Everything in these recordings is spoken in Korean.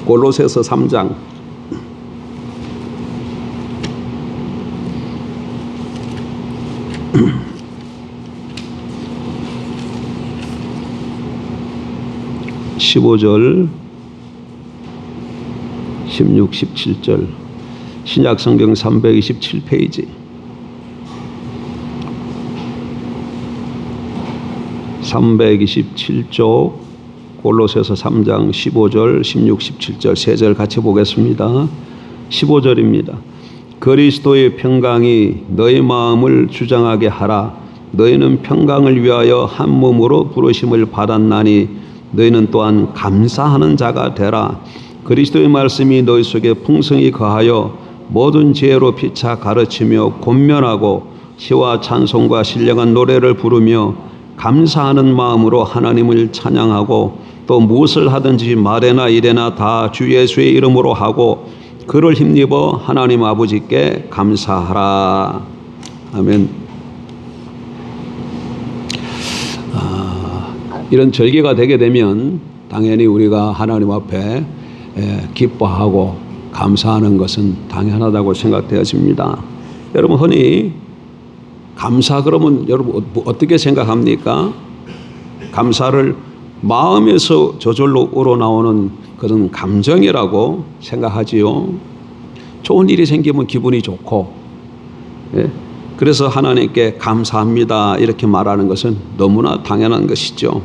골로새서 3장 15절 16, 17절 신약성경 327페이지 327쪽 골로새서 3장 15절 16, 17절 세 절 같이 보겠습니다. 15절입니다. 그리스도의 평강이 너희 마음을 주장하게 하라. 너희는 평강을 위하여 한 몸으로 부르심을 받았나니 너희는 또한 감사하는 자가 되라. 그리스도의 말씀이 너희 속에 풍성히 거하여 모든 지혜로 피차 가르치며 권면하고 시와 찬송과 신령한 노래를 부르며 감사하는 마음으로 하나님을 찬양하고 또 무엇을 하든지 말에나 일에나 다 주 예수의 이름으로 하고 그를 힘입어 하나님 아버지께 감사하라. 아멘. 이런 절기가 되게 되면 당연히 우리가 하나님 앞에 기뻐하고 감사하는 것은 당연하다고 생각되어집니다. 여러분 흔히 감사 그러면 여러분 어떻게 생각합니까? 감사를 마음에서 저절로 우러나오는 그런 감정이라고 생각하지요. 좋은 일이 생기면 기분이 좋고, 그래서 하나님께 감사합니다 이렇게 말하는 것은 너무나 당연한 것이죠.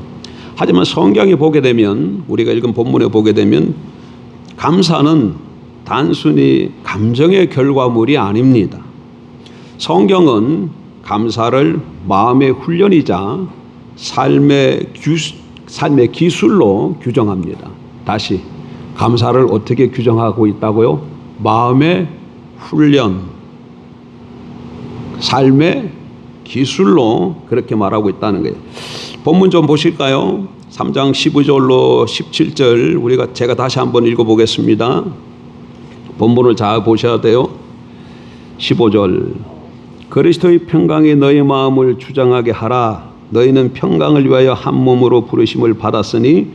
하지만 성경에 보게 되면, 우리가 읽은 본문에 보게 되면 감사는 단순히 감정의 결과물이 아닙니다. 성경은 감사를 마음의 훈련이자 삶의 기술로 규정합니다. 다시 감사를 어떻게 규정하고 있다고요? 마음의 훈련, 삶의 기술로 그렇게 말하고 있다는 거예요. 본문 좀 보실까요? 3장 15절로 17절 제가 다시 한번 읽어보겠습니다. 본문을 잘 보셔야 돼요. 15절 그리스도의 평강이 너희 마음을 주장하게 하라. 너희는 평강을 위하여 한 몸으로 부르심을 받았으니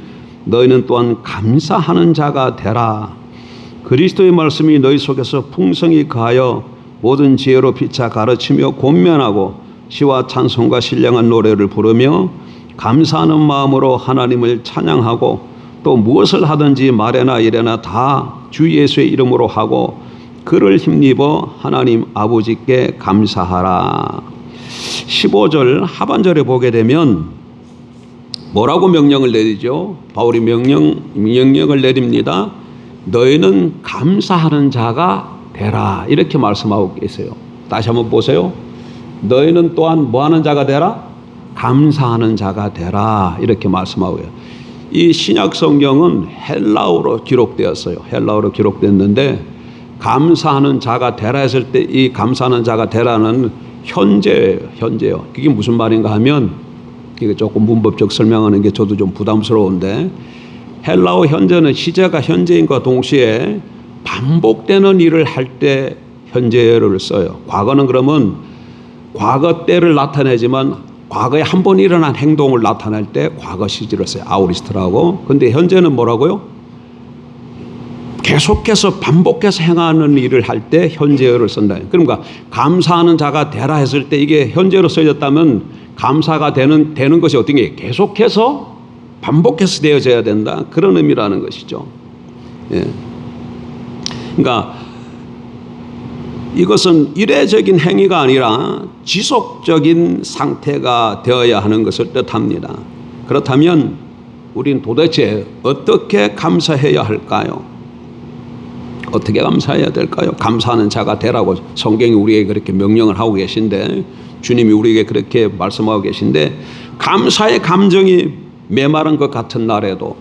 너희는 또한 감사하는 자가 되라. 그리스도의 말씀이 너희 속에서 풍성히 거하여 모든 지혜로 피차 가르치며 권면하고 시와 찬송과 신령한 노래를 부르며 감사하는 마음으로 하나님을 찬양하고 또 무엇을 하든지 말에나 일에나 다 주 예수의 이름으로 하고 그를 힘입어 하나님 아버지께 감사하라. 15절 하반절에 보게 되면 뭐라고 명령을 내리죠? 바울이 명령을 내립니다. 너희는 감사하는 자가 되라 이렇게 말씀하고 계세요. 다시 한번 보세요. 너희는 또한 뭐하는 자가 되라? 감사하는 자가 되라 이렇게 말씀하고 있어요. 이 신약 성경은 헬라어로 기록되었어요. 헬라어로 기록됐는데 감사하는 자가 되라 했을 때 이 감사하는 자가 되라는 현재예요. 그게 무슨 말인가 하면 이게 조금 문법적 설명하는 게 저도 좀 부담스러운데 헬라어 현재는 시제가 현재인과 동시에 반복되는 일을 할 때 현재를 써요. 과거는 그러면 과거 때를 나타내지만 과거에 한 번 일어난 행동을 나타낼 때 과거 시제를 써요. 아우리스트라고. 근데 현재는 뭐라고요? 계속해서 반복해서 행하는 일을 할 때 현재어를 쓴다. 그러니까 감사하는 자가 되라 했을 때 이게 현재로 써졌다면 감사가 되는 것이 어떤 게 계속해서 반복해서 되어져야 된다. 그런 의미라는 것이죠. 예. 그러니까 이것은 이례적인 행위가 아니라 지속적인 상태가 되어야 하는 것을 뜻합니다. 그렇다면 우리는 도대체 어떻게 감사해야 할까요? 어떻게 감사해야 될까요? 감사하는 자가 되라고 성경이 우리에게 그렇게 명령을 하고 계신데, 주님이 우리에게 그렇게 말씀하고 계신데, 감사의 감정이 메마른 것 같은 날에도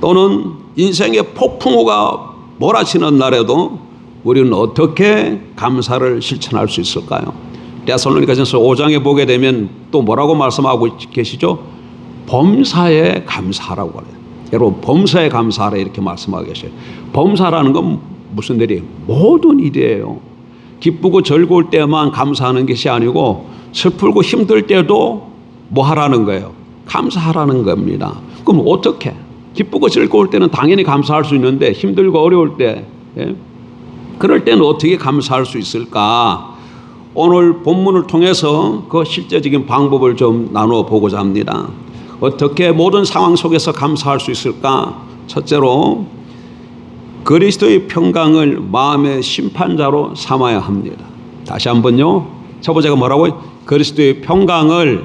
또는 인생의 폭풍우가 몰아치는 날에도 우리는 어떻게 감사를 실천할 수 있을까요? 데살로니가전서 5장에 보게 되면 또 뭐라고 말씀하고 계시죠? 범사에 감사하라고 그래요. 여러분 범사에 감사하라 이렇게 말씀하고 계셔요. 범사라는 건 무슨 일이에요? 모든 일이에요. 기쁘고 즐거울 때만 감사하는 것이 아니고 슬프고 힘들 때도 뭐 하라는 거예요? 감사하라는 겁니다. 그럼 어떻게? 기쁘고 즐거울 때는 당연히 감사할 수 있는데 힘들고 어려울 때, 그럴 때는 어떻게 감사할 수 있을까? 오늘 본문을 통해서 그 실제적인 방법을 좀 나누어 보고자 합니다. 어떻게 모든 상황 속에서 감사할 수 있을까? 첫째로 그리스도의 평강을 마음의 심판자로 삼아야 합니다. 다시 한번요. 첫 번째가 뭐라고요? 그리스도의 평강을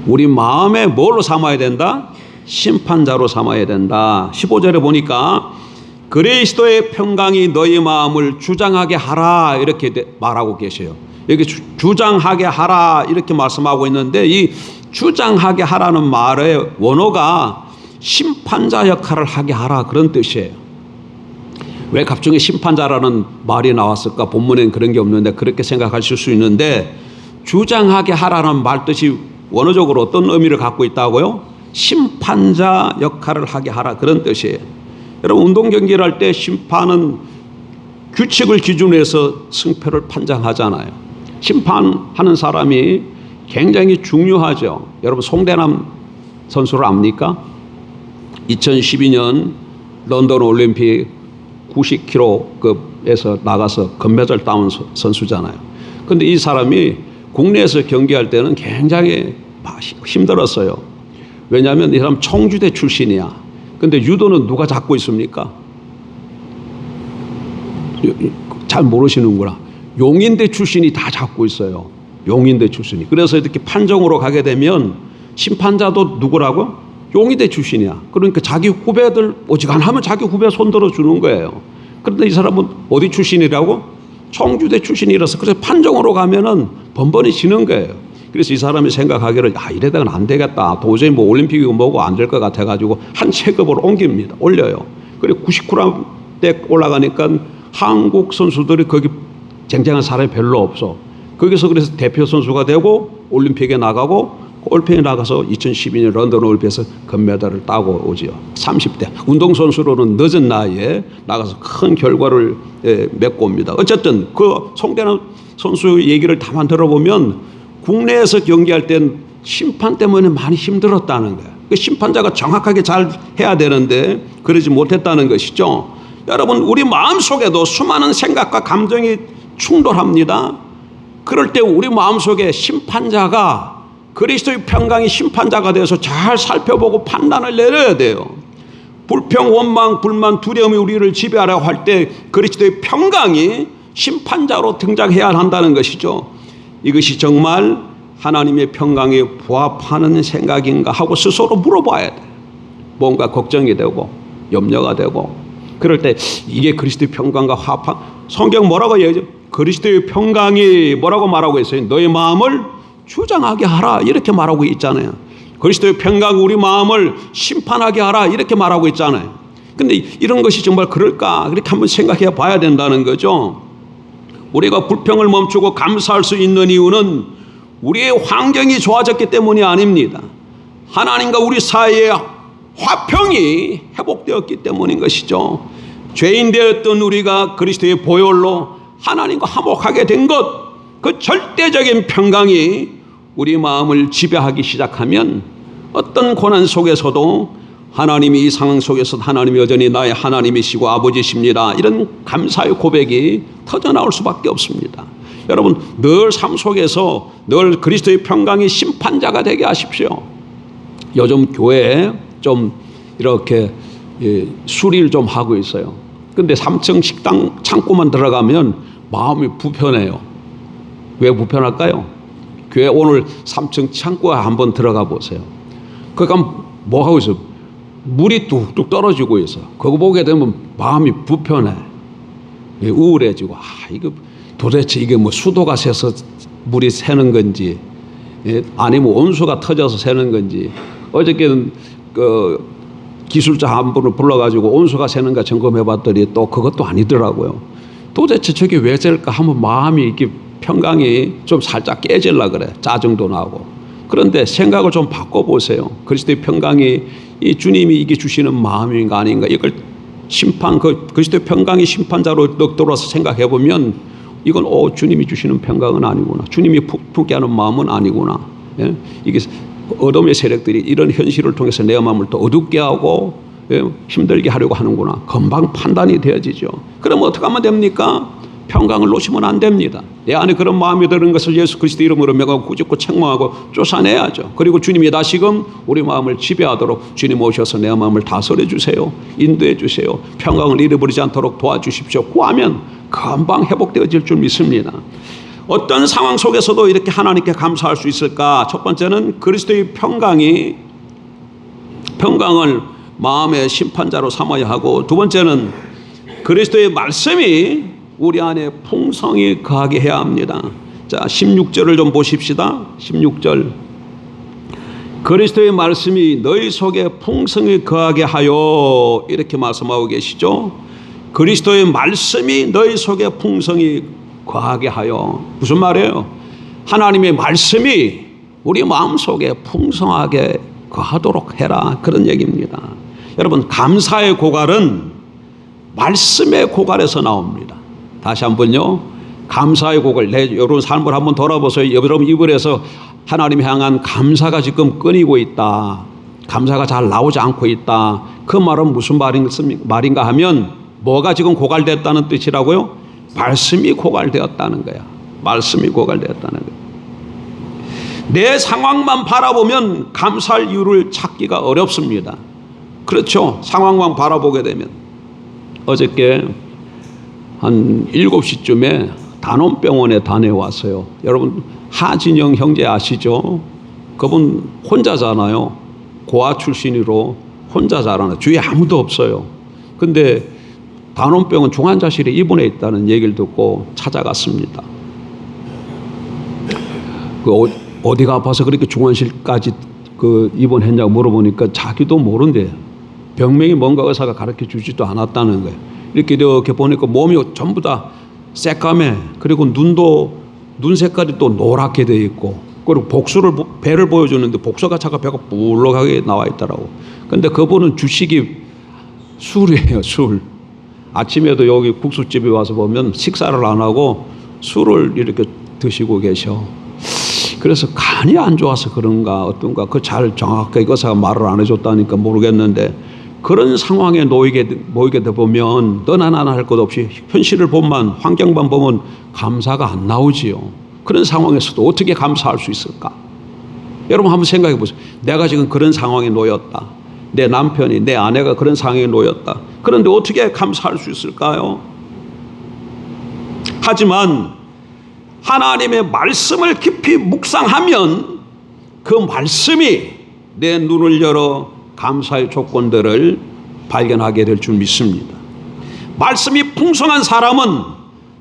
우리 마음에 뭘로 삼아야 된다? 심판자로 삼아야 된다. 15절에 보니까 그리스도의 평강이 너희 마음을 주장하게 하라 이렇게 말하고 계셔요. 여기 주장하게 하라 이렇게 말씀하고 있는데 이 주장하게 하라는 말의 원어가 심판자 역할을 하게 하라 그런 뜻이에요. 왜 갑자기 심판자라는 말이 나왔을까? 본문엔 그런 게 없는데 그렇게 생각하실 수 있는데 주장하게 하라는 말 뜻이 원어적으로 어떤 의미를 갖고 있다고요? 심판자 역할을 하게 하라 그런 뜻이에요. 여러분 운동 경기를 할 때 심판은 규칙을 기준으로 해서 승패를 판정하잖아요. 심판하는 사람이 굉장히 중요하죠. 여러분 송대남 선수를 압니까? 2012년 런던 올림픽 90kg급에서 나가서 금메달 따온 선수잖아요. 그런데 이 사람이 국내에서 경기할 때는 굉장히 힘들었어요. 왜냐하면 이 사람 청주대 출신이야. 근데 유도는 누가 잡고 있습니까? 잘 모르시는구나. 용인대 출신이 다 잡고 있어요. 용인대 출신이. 그래서 이렇게 판정으로 가게 되면 심판자도 누구라고? 용인대 출신이야. 그러니까 자기 후배들 오지간하면 자기 후배 손들어 주는 거예요. 그런데 이 사람은 어디 출신이라고? 청주대 출신이라서 그래서 판정으로 가면은 번번이 지는 거예요. 그래서 이 사람이 생각하기를 이래다가는 안 되겠다. 도저히 뭐 올림픽이고 뭐고 안 될 것 같아가지고 한 체급을 옮깁니다. 올려요. 그리고 99대 올라가니까 한국 선수들이 거기 쟁쟁한 사람이 별로 없어. 거기서 그래서 대표 선수가 되고 올림픽에 나가고 올림픽에 나가서 2012년 런던 올림픽에서 금메달을 따고 오지요. 30대 운동선수로는 늦은 나이에 나가서 큰 결과를 맺고 옵니다. 어쨌든 그 송대남 선수 얘기를 다만 들어보면 국내에서 경기할 땐 심판 때문에 많이 힘들었다는 거예요. 그 심판자가 정확하게 잘 해야 되는데 그러지 못했다는 것이죠. 여러분 우리 마음속에도 수많은 생각과 감정이 충돌합니다. 그럴 때 우리 마음속에 심판자가 그리스도의 평강이 심판자가 되어서 잘 살펴보고 판단을 내려야 돼요. 불평, 원망, 불만, 두려움이 우리를 지배하려고 할 때 그리스도의 평강이 심판자로 등장해야 한다는 것이죠. 이것이 정말 하나님의 평강에 부합하는 생각인가 하고 스스로 물어봐야 돼. 뭔가 걱정이 되고 염려가 되고 그럴 때 이게 그리스도의 평강과 합한 성경 뭐라고 얘기하죠? 그리스도의 평강이 뭐라고 말하고 있어요? 너의 마음을 주장하게 하라 이렇게 말하고 있잖아요. 그리스도의 평강이 우리 마음을 심판하게 하라 이렇게 말하고 있잖아요. 근데 이런 것이 정말 그럴까? 그렇게 한번 생각해 봐야 된다는 거죠. 우리가 불평을 멈추고 감사할 수 있는 이유는 우리의 환경이 좋아졌기 때문이 아닙니다. 하나님과 우리 사이의 화평이 회복되었기 때문인 것이죠. 죄인 되었던 우리가 그리스도의 보혈로 하나님과 화목하게 된 것, 그 절대적인 평강이 우리 마음을 지배하기 시작하면 어떤 고난 속에서도 하나님이 이 상황 속에서 하나님이 여전히 나의 하나님이시고 아버지십니다. 이런 감사의 고백이 터져나올 수밖에 없습니다. 여러분 늘 삶 속에서 늘 그리스도의 평강이 심판자가 되게 하십시오. 요즘 교회에 좀 이렇게 수리를 좀 하고 있어요. 근데 3층 식당 창고만 들어가면 마음이 불편해요. 왜 불편할까요? 교회 오늘 3층 창고에 한번 들어가 보세요. 그러니까 뭐 하고 있어요? 물이 뚝뚝 떨어지고 있어. 그거 보게 되면 마음이 불편해. 우울해지고 이거 도대체 이게 뭐 수도가 새서 물이 새는 건지 아니면 온수가 터져서 새는 건지. 어저께는 그 기술자 한 분을 불러가지고 온수가 새는가 점검해 봤더니 또 그것도 아니더라고요. 도대체 저게 왜 셀까 하면 마음이 이렇게 평강이 좀 살짝 깨질라 그래. 짜증도 나고. 그런데 생각을 좀 바꿔보세요. 그리스도의 평강이 이 주님이 이게 주시는 마음인가 아닌가 이걸 그리스도의 평강이 심판자로 돌아서 생각해 보면 이건 주님이 주시는 평강은 아니구나. 주님이 품게 하는 마음은 아니구나. 예? 이게 어둠의 세력들이 이런 현실을 통해서 내 마음을 또 어둡게 하고 힘들게 하려고 하는구나. 금방 판단이 되어지죠. 그럼 어떻게 하면 됩니까? 평강을 놓치면 안 됩니다. 내 안에 그런 마음이 드는 것을 예수 그리스도 이름으로 명하고 꾸짖고 책망하고 쫓아내야죠. 그리고 주님이 다시금 우리 마음을 지배하도록 주님 오셔서 내 마음을 다스려 주세요. 인도해 주세요. 평강을 잃어버리지 않도록 도와주십시오. 구하면 금방 회복되어질 줄 믿습니다. 어떤 상황 속에서도 이렇게 하나님께 감사할 수 있을까? 첫 번째는 그리스도의 평강을 마음의 심판자로 삼아야 하고, 두 번째는 그리스도의 말씀이 우리 안에 풍성히 거하게 해야 합니다. 자, 16절을 좀 보십시다. 16절. 그리스도의 말씀이 너희 속에 풍성히 거하게 하여, 이렇게 말씀하고 계시죠. 그리스도의 말씀이 너희 속에 풍성히 거하게 하여. 무슨 말이에요? 하나님의 말씀이 우리 마음속에 풍성하게 거하도록 해라, 그런 얘기입니다. 여러분, 감사의 고갈은 말씀의 고갈에서 나옵니다. 다시 한번요. 감사의 고갈, 내 여러분 삶을 한번 돌아보세요. 여러분 입을에서 하나님 향한 감사가 지금 끊이고 있다, 감사가 잘 나오지 않고 있다. 그 말은 무슨 말인가 하면 뭐가 지금 고갈됐다는 뜻이라고요? 말씀이 고갈되었다는 거야. 말씀이 고갈되었다는 거야. 내 상황만 바라보면 감사할 이유를 찾기가 어렵습니다. 그렇죠? 상황만 바라보게 되면. 어저께 한 7시쯤에 단원병원에 다녀왔어요. 여러분 하진영 형제 아시죠? 그분 혼자잖아요. 고아 출신으로 혼자 자라나, 주위에 아무도 없어요. 근데 단원병원 중환자실에 입원해 있다는 얘기를 듣고 찾아갔습니다. 어디가 아파서 그렇게 중환실까지 입원했냐고 물어보니까 자기도 모른대요. 병명이 뭔가 의사가 가르쳐 주지도 않았다는 거예요. 이렇게 보니까 몸이 전부 다 새까매, 그리고 눈 색깔이 또 노랗게 되어 있고, 그리고 배를 보여주는데 복숭아 차가 배가 불룩하게 나와 있더라고. 근데 그분은 주식이 술이에요, 술. 아침에도 여기 국수집에 와서 보면 식사를 안 하고 술을 이렇게 드시고 계셔. 그래서 간이 안 좋아서 그런가 어떤가, 그 잘 정확하게 의사가 말을 안 해줬다니까 모르겠는데, 그런 상황에 모이게 되 보면 너나 나나 할 것 없이 현실을 보면, 환경만 보면 감사가 안 나오지요. 그런 상황에서도 어떻게 감사할 수 있을까? 여러분 한번 생각해 보세요. 내가 지금 그런 상황에 놓였다. 내 남편이, 내 아내가 그런 상황에 놓였다. 그런데 어떻게 감사할 수 있을까요? 하지만 하나님의 말씀을 깊이 묵상하면 그 말씀이 내 눈을 열어 감사의 조건들을 발견하게 될 줄 믿습니다. 말씀이 풍성한 사람은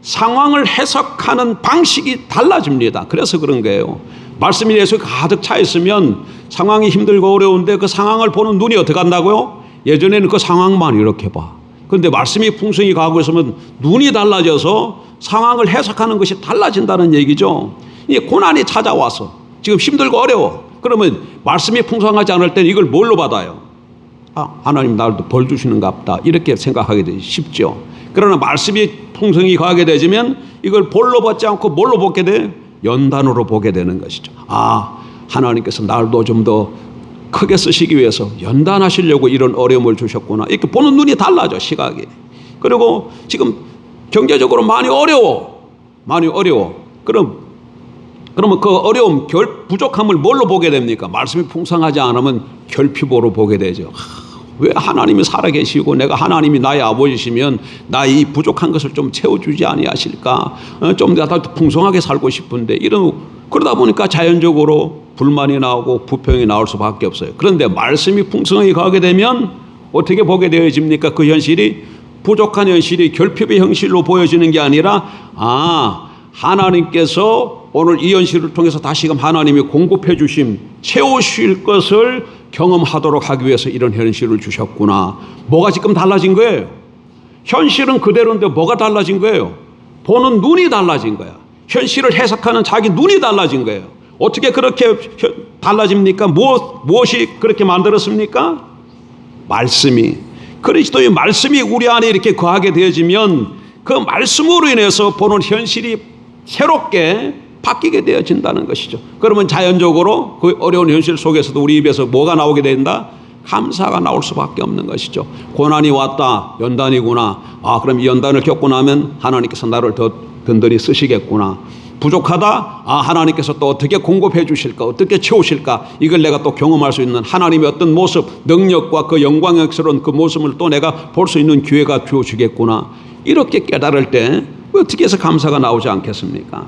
상황을 해석하는 방식이 달라집니다. 그래서 그런 거예요. 말씀이 내 속에 가득 차 있으면 상황이 힘들고 어려운데 그 상황을 보는 눈이 어떻게 한다고요? 예전에는 그 상황만 이렇게 봐. 그런데 말씀이 풍성히 가고 있으면 눈이 달라져서 상황을 해석하는 것이 달라진다는 얘기죠. 이 고난이 찾아와서 지금 힘들고 어려워. 그러면 말씀이 풍성하지 않을 때는 이걸 뭘로 받아요? 하나님 나를 벌 주시는가 보다, 이렇게 생각하게 되기 쉽죠. 그러나 말씀이 풍성히 가게 되면 이걸 볼로 받지 않고 뭘로 보게 돼? 연단으로 보게 되는 것이죠. 하나님께서 나를 좀 더 크게 쓰시기 위해서 연단하시려고 이런 어려움을 주셨구나. 이렇게 보는 눈이 달라져, 시각이. 그리고 지금 경제적으로 많이 어려워. 그러면 그 어려움, 부족함을 뭘로 보게 됩니까? 말씀이 풍성하지 않으면 결핍으로 보게 되죠. 왜 하나님이 살아계시고 내가 하나님이 나의 아버지시면 나의 이 부족한 것을 좀 채워주지 아니하실까? 좀 더 풍성하게 살고 싶은데, 그러다 보니까 자연적으로 불만이 나오고 부평이 나올 수밖에 없어요. 그런데 말씀이 풍성하게 가게 되면 어떻게 보게 되어집니까? 그 현실이, 부족한 현실이 결핍의 형실로 보여지는 게 아니라, 하나님께서 오늘 이 현실을 통해서 다시금 하나님이 공급해 주심, 채우실 것을 경험하도록 하기 위해서 이런 현실을 주셨구나. 뭐가 지금 달라진 거예요? 현실은 그대로인데 뭐가 달라진 거예요? 보는 눈이 달라진 거야. 현실을 해석하는 자기 눈이 달라진 거예요. 어떻게 그렇게 달라집니까? 무엇이 그렇게 만들었습니까? 말씀이, 그리스도의 말씀이 우리 안에 이렇게 거하게 되어지면 그 말씀으로 인해서 보는 현실이 새롭게 바뀌게 되어진다는 것이죠. 그러면 자연적으로 그 어려운 현실 속에서도 우리 입에서 뭐가 나오게 된다? 감사가 나올 수밖에 없는 것이죠. 고난이 왔다. 연단이구나. 그럼 이 연단을 겪고 나면 하나님께서 나를 더 든든히 쓰시겠구나. 부족하다. 하나님께서 또 어떻게 공급해 주실까? 어떻게 채우실까? 이걸 내가 또 경험할 수 있는 하나님의 어떤 모습, 능력과 그 영광스러운 그 모습을 또 내가 볼 수 있는 기회가 주어지겠구나. 이렇게 깨달을 때 어떻게 해서 감사가 나오지 않겠습니까?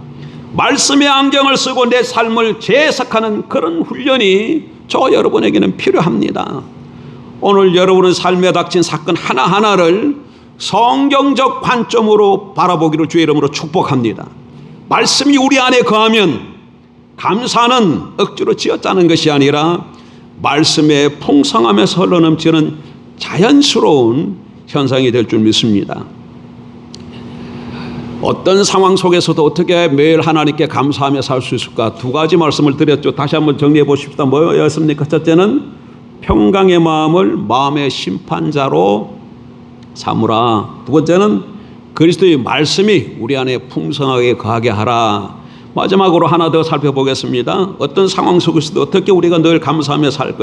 말씀의 안경을 쓰고 내 삶을 재해석하는 그런 훈련이 저 여러분에게는 필요합니다. 오늘 여러분의 삶에 닥친 사건 하나하나를 성경적 관점으로 바라보기를 주의 이름으로 축복합니다. 말씀이 우리 안에 거하면 감사는 억지로 지어짜는 것이 아니라 말씀의 풍성함에서 흘러넘치는 자연스러운 현상이 될 줄 믿습니다. 어떤 상황 속에서도 어떻게 매일 하나님께 감사하며 살 수 있을까? 두 가지 말씀을 드렸죠. 다시 한번 정리해 보십시다. 뭐였습니까? 첫째는 평강의 마음을 마음의 심판자로 삼으라. 두 번째는 그리스도의 말씀이 우리 안에 풍성하게 거하게 하라. 마지막으로 하나 더 살펴보겠습니다. 어떤 상황 속에서도 어떻게 우리가 늘 감사하며 살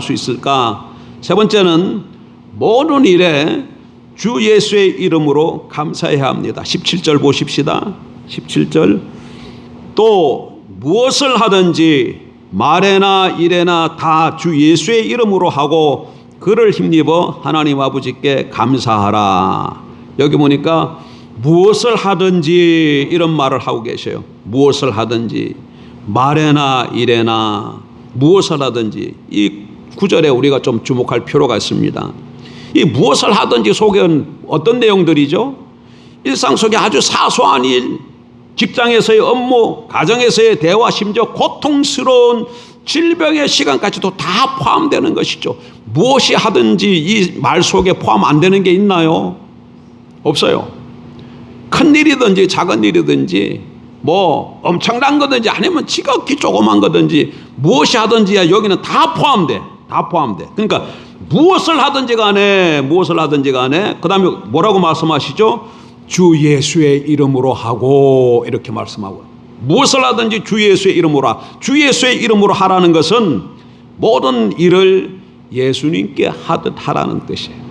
수 있을까? 세 번째는 모든 일에 주 예수의 이름으로 감사해야 합니다. 17절 보십시다. 17절. 또 무엇을 하든지 말에나 일에나 다 주 예수의 이름으로 하고 그를 힘입어 하나님 아버지께 감사하라. 여기 보니까 무엇을 하든지 이런 말을 하고 계셔요. 무엇을 하든지 말에나 일에나 무엇을 하든지 이 구절에 우리가 좀 주목할 필요가 있습니다. 이 무엇을 하든지 속에는 어떤 내용들이죠? 일상 속에 아주 사소한 일, 직장에서의 업무, 가정에서의 대화, 심지어 고통스러운 질병의 시간까지도 다 포함되는 것이죠. 무엇이 하든지 이 말 속에 포함 안 되는 게 있나요? 없어요. 큰 일이든지 작은 일이든지 뭐 엄청난 거든지 아니면 지극히 조그만 거든지 무엇이 하든지 여기는 다 포함돼. 다 포함돼. 그러니까 무엇을 하든지 간에 그 다음에 뭐라고 말씀하시죠? 주 예수의 이름으로 하고 이렇게 말씀하고 무엇을 하든지 주 예수의 이름으로 주 예수의 이름으로 하라는 것은 모든 일을 예수님께 하듯 하라는 뜻이에요.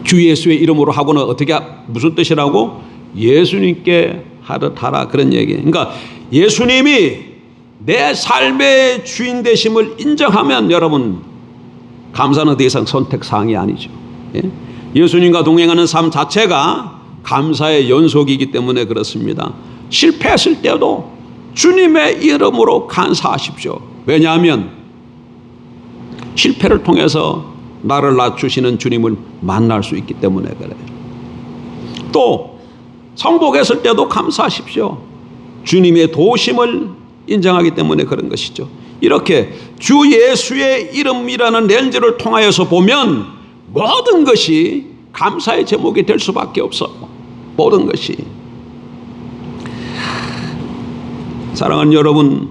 주 예수의 이름으로 하고는 어떻게 무슨 뜻이라고? 예수님께 하듯 하라 그런 얘기예요. 그러니까 예수님이 내 삶의 주인 되심을 인정하면 여러분 감사는 더 이상 선택사항이 아니죠. 예수님과 동행하는 삶 자체가 감사의 연속이기 때문에 그렇습니다. 실패했을 때도 주님의 이름으로 감사하십시오. 왜냐하면 실패를 통해서 나를 낮추시는 주님을 만날 수 있기 때문에 그래요. 또 성복했을 때도 감사하십시오. 주님의 도우심을 인정하기 때문에 그런 것이죠. 이렇게 주 예수의 이름이라는 렌즈를 통하여서 보면 모든 것이 감사의 제목이 될 수밖에 없어. 모든 것이. 사랑하는 여러분,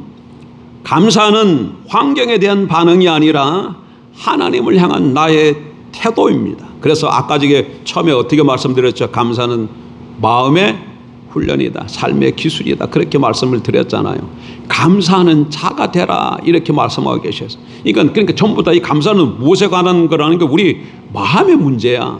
감사는 환경에 대한 반응이 아니라 하나님을 향한 나의 태도입니다. 그래서 아까 저게 처음에 어떻게 말씀드렸죠? 감사는 마음의 훈련이다. 삶의 기술이다. 그렇게 말씀을 드렸잖아요. 감사하는 자가 되라. 이렇게 말씀하고 계셔서. 그러니까 전부 다 이 감사는 무엇에 관한 거라는 게 우리 마음의 문제야.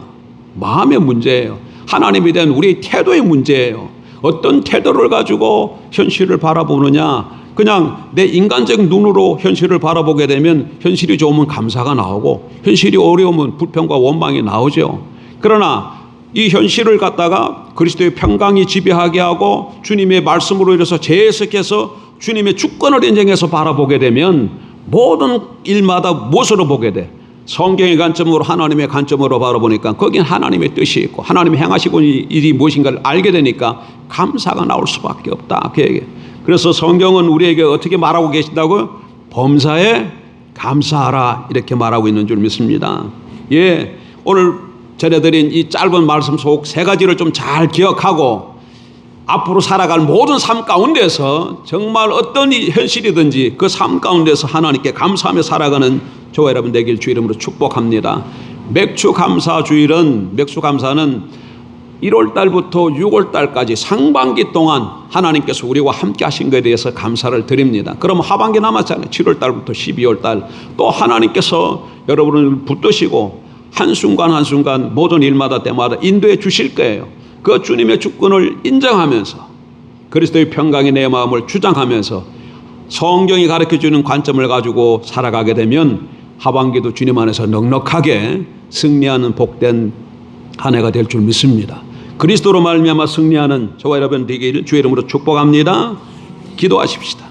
마음의 문제예요. 하나님에 대한 우리의 태도의 문제예요. 어떤 태도를 가지고 현실을 바라보느냐. 그냥 내 인간적 눈으로 현실을 바라보게 되면 현실이 좋으면 감사가 나오고 현실이 어려우면 불평과 원망이 나오죠. 그러나 이 현실을 갖다가 그리스도의 평강이 지배하게 하고 주님의 말씀으로 인해서 재해석해서 주님의 주권을 인정해서 바라보게 되면 모든 일마다 무엇으로 보게 돼? 성경의 관점으로 하나님의 관점으로 바라보니까 거긴 하나님의 뜻이 있고 하나님이 행하시고 일이 무엇인가를 알게 되니까 감사가 나올 수밖에 없다. 그 얘기. 그래서 성경은 우리에게 어떻게 말하고 계신다고요? 범사에 감사하라 이렇게 말하고 있는 줄 믿습니다. 예, 오늘 전해드린 이 짧은 말씀 속 세 가지를 좀 잘 기억하고 앞으로 살아갈 모든 삶 가운데서 정말 어떤 현실이든지 그 삶 가운데서 하나님께 감사하며 살아가는 저와 여러분 되길 주 이름으로 축복합니다. 맥주 감사는 1월 달부터 6월 달까지 상반기 동안 하나님께서 우리와 함께 하신 것에 대해서 감사를 드립니다. 그럼 하반기 남았잖아요. 7월 달부터 12월 달 또 하나님께서 여러분을 붙드시고 한순간 한순간 모든 일마다 때마다 인도해 주실 거예요. 그 주님의 주권을 인정하면서 그리스도의 평강이 내 마음을 주장하면서 성경이 가르쳐주는 관점을 가지고 살아가게 되면 하반기도 주님 안에서 넉넉하게 승리하는 복된 한 해가 될 줄 믿습니다. 그리스도로 말미암아 승리하는 저와 여러분 되기를 주의 이름으로 축복합니다. 기도하십시다.